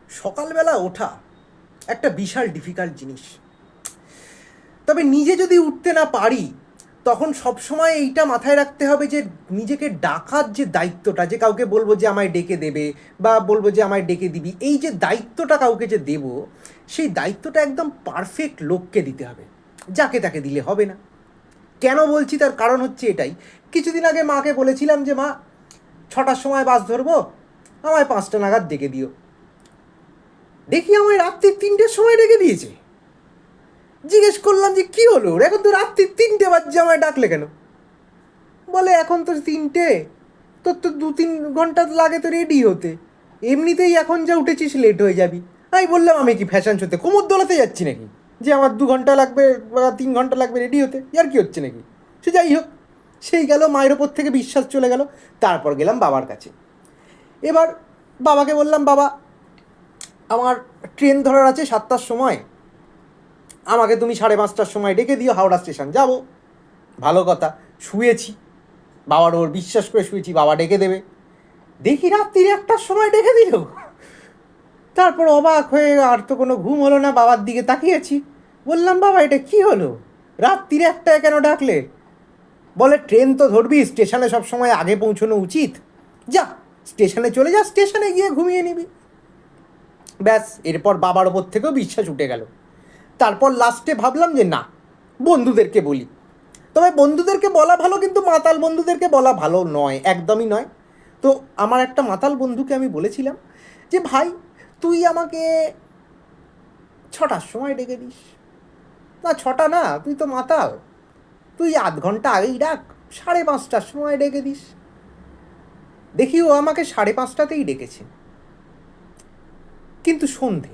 সকালবেলা ওঠা একটা বিশাল ডিফিকাল্ট জিনিস। তবে নিজে যদি উঠতে না পারি তখন সবসময় এইটা মাথায় রাখতে হবে যে নিজেকে ডাকার যে দায়িত্বটা, যে কাউকে বলবো যে আমায় ডেকে দেবে বা বলবো যে আমায় ডেকে দিবি, এই যে দায়িত্বটা কাউকে যে দেব, সেই দায়িত্বটা একদম পারফেক্ট লোককে দিতে হবে, যাকে তাকে দিলে হবে না। কেন বলছি তার কারণ হচ্ছে এটাই, কিছুদিন আগে মাকে বলেছিলাম যে মা 6টার সময় বাস ধরবো, আমায় 5টা নাগাদ ডেকে দিও। দেখি আমায় রাত্রি 3টের সময় ডেকে দিয়েছে। জিজ্ঞেস করলাম যে কী হলো, এখন তো রাত্রি 3টে বাজছে, আমায় ডাকলে কেন? বলে এখন তো 3টে, তোর তো 2-3 ঘন্টা লাগে তো রেডি হতে, এমনিতেই এখন যা উঠেছিস লেট হয়ে যাবি। আমি বললাম আমি কি ফ্যাশন শোতে কোমর দোলাতে যাচ্ছি নাকি যে আমার 2 ঘন্টা লাগবে বা 3 ঘন্টা লাগবে রেডি হতে? আর কি হচ্ছে নাকি? সে যাই হোক, সেই গেল, মায়ের ওপর থেকে বিশ্বাস চলে গেল। তারপর গেলাম বাবার কাছে। এবার বাবাকে বললাম, বাবা আমার ট্রেন ধরার আছে 7টার সময়, আমাকে তুমি 5:30টার সময় ডেকে দিও, হাওড়া স্টেশন যাব। ভালো কথা, শুয়েছি, বাবার ওর বিশ্বাস করে শুয়েছি বাবা ডেকে দেবে। দেখি রাত্রির 1টার সময় ডেকে দিল। তারপর অবাক হয়ে আর তো কোনো ঘুম হলো না, বাবার দিকে তাকিয়েছি। বললাম বাবা এটা কি হলো, রাত্রির 1টায় কেন ডাকলে? বলে ট্রেন তো ধরবি, স্টেশনে সব সময় আগে পৌঁছানো উচিত, যা স্টেশনে চলে যা, স্টেশনে গিয়ে ঘুমিয়ে নিবি। ব্যাস, এরপর বাবার ওপর থেকেও বিশ্বাস উঠে গেল। তারপর লাস্টে ভাবলাম যে না, বন্ধুদেরকে বলি। তবে বন্ধুদেরকে বলা ভালো, কিন্তু মাতাল বন্ধুদেরকে বলা ভালো নয়, একদমই নয়। তো আমার একটা মাতাল বন্ধুকে আমি বলেছিলাম যে ভাই তুই আমাকে 6টার সময় ডেকে দিস। না 6টা না, তুই তো মাতাল, তুই আধ ঘন্টা আগেই ডাক, 5:30টার সময় ডেকে দিস। দেখি ও আমাকে 5:30টাতেই ডেকেছে, কিন্তু সন্ধে।